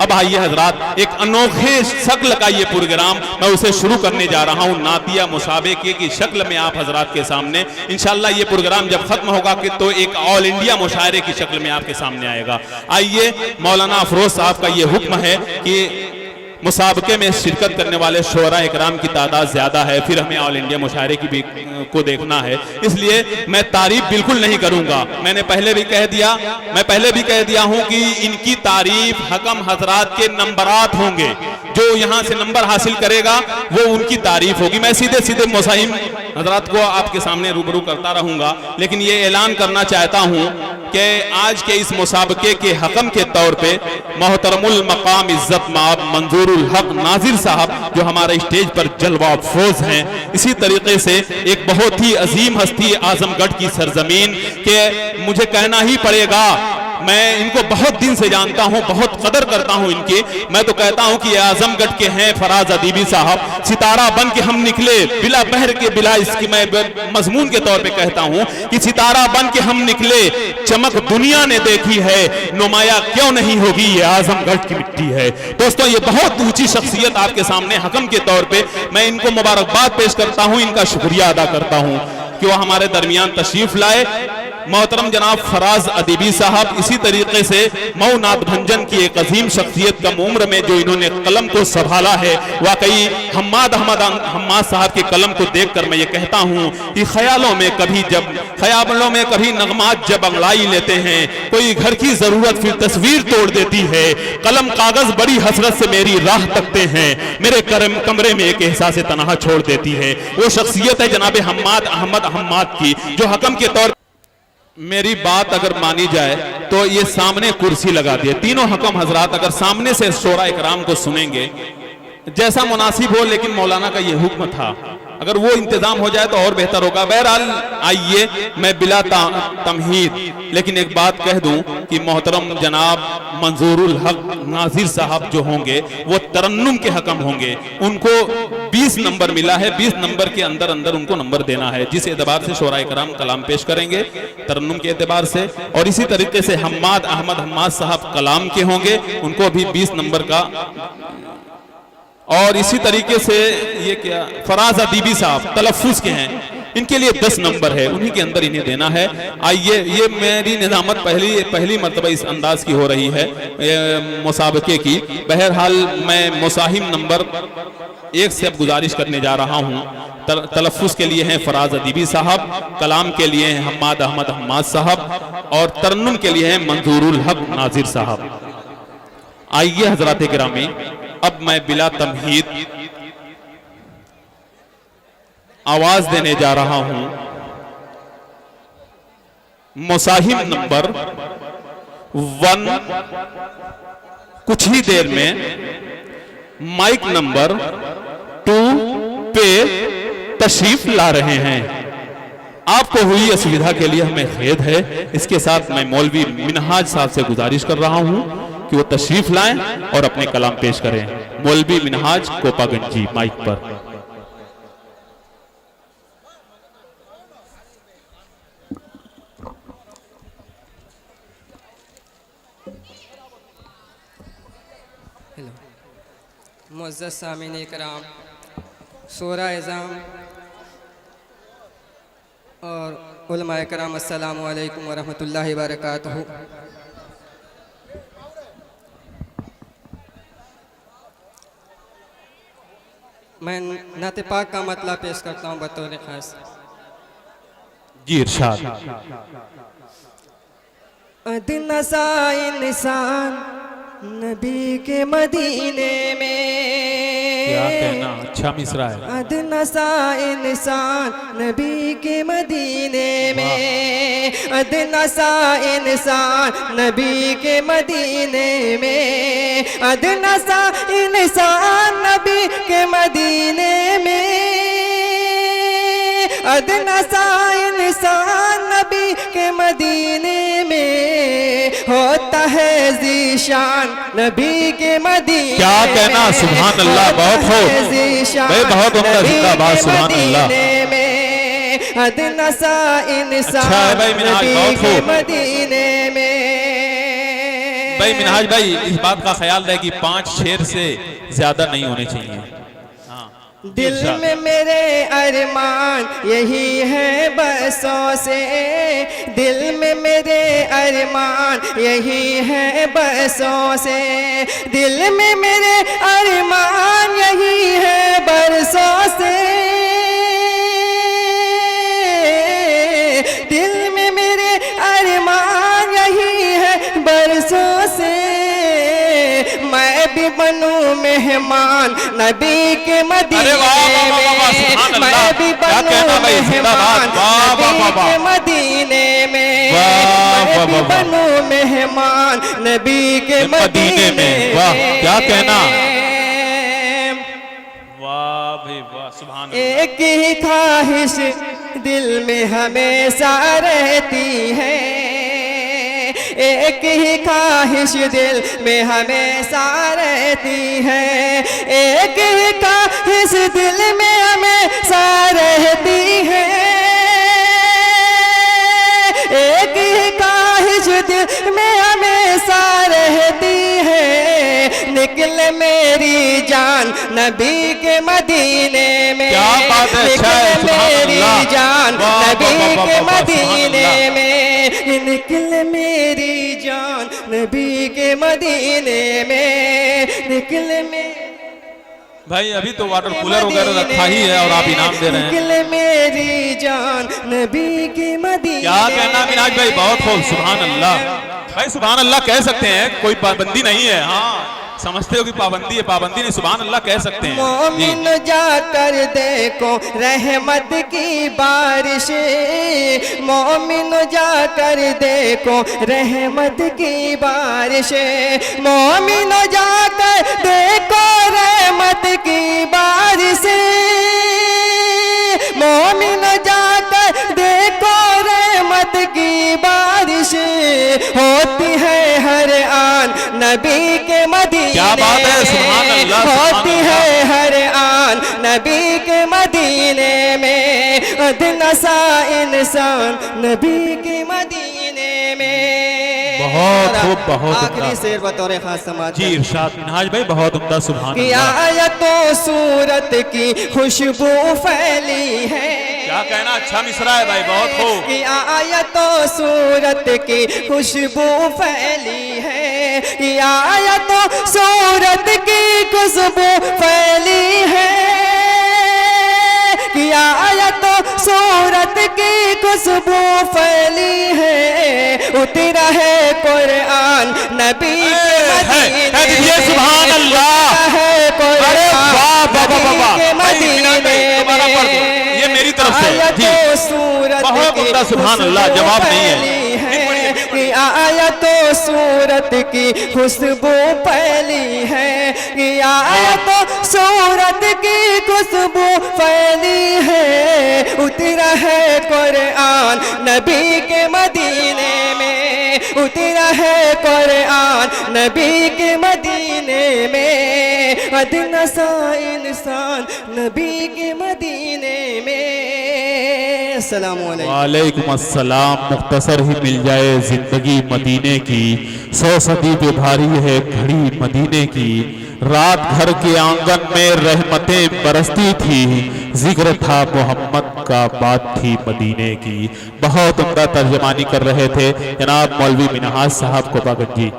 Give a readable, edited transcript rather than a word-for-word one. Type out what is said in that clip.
अब आइए हजरात, एक अनोखे शक्ल का ये प्रोग्राम मैं उसे शुरू करने जा रहा हूँ। नातिया मुसाबके की शक्ल में आप हजरात के सामने इंशाअल्लाह ये प्रोग्राम जब खत्म होगा कि तो एक ऑल इंडिया मुशायरे की शक्ल में आपके सामने आएगा। आइए, मौलाना अफरोज साहब का ये हुक्म है कि मुसाबके में शिरकत करने वाले शोरा इकराम की तादाद ज्यादा है, फिर हमें ऑल इंडिया मुशायरे की भी को देखना है, इसलिए मैं तारीफ बिल्कुल नहीं करूंगा। मैं पहले भी कह दिया हूं कि इनकी तारीफ हकम हजरात के नंबरात होंगे, जो यहां से नंबर हासिल करेगा वो उनकी तारीफ होगी। मैं सीधे सीधे मुसाहिम हजरात को आपके सामने रूबरू करता रहूंगा, लेकिन ये ऐलान करना चाहता हूं कि आज के इस मुसाबके के हकम के तौर पे मोहतरमुल मकाम इज्जत माब मंजूरुल हक नाजिर साहब जो हमारे स्टेज पर जलवा अफरोज हैं, इसी तरीके से एक बहुत ही अजीम हस्ती आजमगढ़ की सरजमीन के मुझे कहना ही पड़ेगा, मैं इनको बहुत दिन से जानता हूं, बहुत कदर करता हूं इनकी। मैं तो कहता हूं कि आजमगढ़ के हैं फराज अदीबी साहब, सितारा बन के हम निकले बिला बहर के बिला, इसकी मैं मजमून के तौर पे कहता हूं कि सितारा बन के हम निकले, चमक दुनिया ने देखी है, नुमाया क्यों नहीं होगी ये आजमगढ़ की मिट्टी है। दोस्तों, ये बहुत ऊंची शख्सियत आपके सामने हकम के तौर पे मैं इनको मुबारकबाद पेश करता हूं, इनका शुक्रिया अदा करता हूं कि वो हमारे दरमियान तशरीफ लाए। मोहतरम जनाब फराज अदीबी साहब, इसी तरीके से मऊ नाथ भंजन की एक अजीम शख्सियत कम उम्र में जो इन्होंने कलम को संभाला है, वाकई हम्माद साहब के कलम को देखकर मैं ये कहता हूँ कि ख्यालों में कभी नगमात जब अंगड़ाई लेते हैं, कोई घर की जरूरत फिर तस्वीर तोड़ देती है, कलम कागज बड़ी हसरत से मेरी राह तकते हैं, मेरे कमरे में एक एहसास तनहा छोड़ देती है। वो शख्सियत है जनाब हम्माद की, जो हकम के तौर मेरी बात अगर मानी जाए तो ये सामने कुर्सी लगा दिए, तीनों हकम हजरात अगर सामने से शोरा इकराम को सुनेंगे जैसा मुनासिब हो, लेकिन मौलाना का ये हुक्म था, अगर वो इंतजाम हो जाए तो और बेहतर होगा। बहरहाल आइए, मैं बिला तमहीद लेकिन एक बात कह दूं कि मोहतरम जनाब मंजूरुल हक नाजिर साहब जो होंगे वो तरन्नुम के हकम होंगे, उनको 20 नंबर मिला है, 20 नंबर के अंदर अंदर उनको नंबर देना है, जिस एतबार से शोरा इकराम कलाम पेश करेंगे तरन्नुम के एतबार से, और इसी तरीके से हम्माद साहब कलाम के होंगे, उनको भी 20 नंबर का, और इसी तरीके से ये क्या फराज अदीबी साहब तलफ्फुज के हैं, इनके लिए 10 नंबर है, उन्हीं के अंदर इन्हें देना है। आइए, ये मेरी निजामत पहली मर्तबा इस अंदाज की हो रही है मुसाबके की। बहरहाल मैं मुसाहिम नंबर 1 से अब गुजारिश करने जा रहा हूँ। तलफ्फुज के लिए हैं फराज अदीबी साहब, कलाम के लिए हैं हम्माद साहब, और तरन्नुम के लिए हैं मंजूरुल हक नाजिर साहब। आइए हजरात गिरामी, अब मैं बिला तमहीद आवाज देने जा रहा हूं मुसाहिम नंबर 1, कुछ ही देर में माइक नंबर 2 पे तशरीफ ला रहे हैं। आपको हुई असुविधा के लिए हमें खेद है। इसके साथ मैं मौलवी मिनहाज साहब से गुजारिश कर रहा हूं कि वो तशरीफ लाएं और अपने कलाम पेश करें। मौलवी मिनहाज कोपागंजी माइक पर। मुअज़्ज़ज़ सामीन इकराम, शोरा इज़ाम और उलमा इकराम, अस्सलामु अलैकुम वरहमतुल्लाहि वबरकातुहू। मैं नाते पाक का मतलब पेश करता हूँ बतौर खास। जी इरशाद। अदनसा इंसान नबी के मदीने में, क्या कहना, अच्छा मिसरा है। अदनसा इंसान नबी के मदीने में, अदनसा इंसान नबी के मदीने में, अदनसा इंसान नबी के मदीने में, अदनसा इंसान नबी के मदीने में होता है ज़ीशान नबी के मदीने। क्या कहना, सुभान अल्लाह, बहुत हो, बहुत उम्दा जिंदाबाद, सुभान अल्लाह। अदनसा इंसान नबी के मदीने में, भाई मिनहाज भाई इस बात का ख्याल रहे कि 5 शेर से ज्यादा नहीं होने चाहिए। दिल में मेरे अरमान यही है बरसों से, दिल में मेरे अरमान यही है बरसों से, दिल में मेरे अरमान यही है बरसों से, दिल में मेरे अरमान यही है बरसों से। मैं भी बनूं मेहमान नबी के मदीने में, मैं भी बनूं मेहमान नबी के मदीने में, मैं भी बनूं मेहमान नबी के मदीने में। वाह क्या कहना, वाह भाई वाह सुभान अल्लाह। एक ही ख्वाहिश दिल में हमेशा रहती है, एक ही ख्वाहिश दिल में हमेशा रहती है, एक ही ख्वाहिश दिल में हमेशा रहती है, एक ही ख्वाहिश दिल में हमेशा रहती है। निकले मेरी जान नबी के मदीने में, क्या बात है, निकले मेरी जान नबी के मदीने में, निकले मेरी जान नबी के मदीने में, निकले भाई अभी तो वाटर कूलर वगैरह रखा ही है और आप इनाम दे रहे हैं। निकले मेरी जान नबी के मदीने। क्या कहना मिनहाज भाई, बहुत खूब सुभान अल्लाह। भाई सुभान अल्लाह कह सकते हैं, कोई पाबंदी नहीं है। हाँ समझते हो कि पाबंदी है, पाबंदी नहीं, सुभान अल्लाह कह सकते हैं। मोमिन जाकर देखो रहमत की बारिश, मोमिन जाकर देखो रहमत की बारिश, मोमिन जाकर देखो रहमत की बारिश, मोमिन जाकर देखो रहमत की बारिश, होती है हर आन नबी के मदीने, क्या बात है सुभान अल्लाह, होती है हर आन नबी के मदीने में, अदनसा इंसान नबी के मदीने में। बहुत खूब, बहुत आखिरी शेर बतौर खास समाज जी इरशाद मिनहाज भाई, बहुत उम्दा सुभान कि अल्लाह। आयतों सूरत की खुशबू फैली है, क्या कहना, अच्छा मिसरा है भाई, बहुत खूब। कि आयतों सूरत की खुशबू फैली है, कि आयतों सूरत की खुशबू फैली है, कि आयतों सूरत की खुशबू फैली है, उतरा है कुरान नबी के मदीने में, सुभान अल्लाह है कुरान नबी के मदीने में। ये मेरी तरफ से जी, बहुत उम्दा सुभान अल्लाह, जवाब नहीं है। कि आयतों सूरत की खुशबू फैली है, कि आयतों सूरत की खुशबू फैली है, उतरा है कुरान नबी के मदीने में, उतरा है कुरान नबी के मदीने में, अदनसा इंसान नबी के मदीने में। अस्सलाम वालेकुम अस्सलाम। मुख्तसर ही मिल जाए जिंदगी मदीने की, 100 सदी पे भारी है घड़ी मदीने की, रात घर के आंगन में रहमतें बरसती थी, जिक्र था मोहम्मद का, बात थी मदीने की। बहुत उम्दा तर्जमानी कर रहे थे जनाब मौलवी मिनहाज साहब को बागत जी।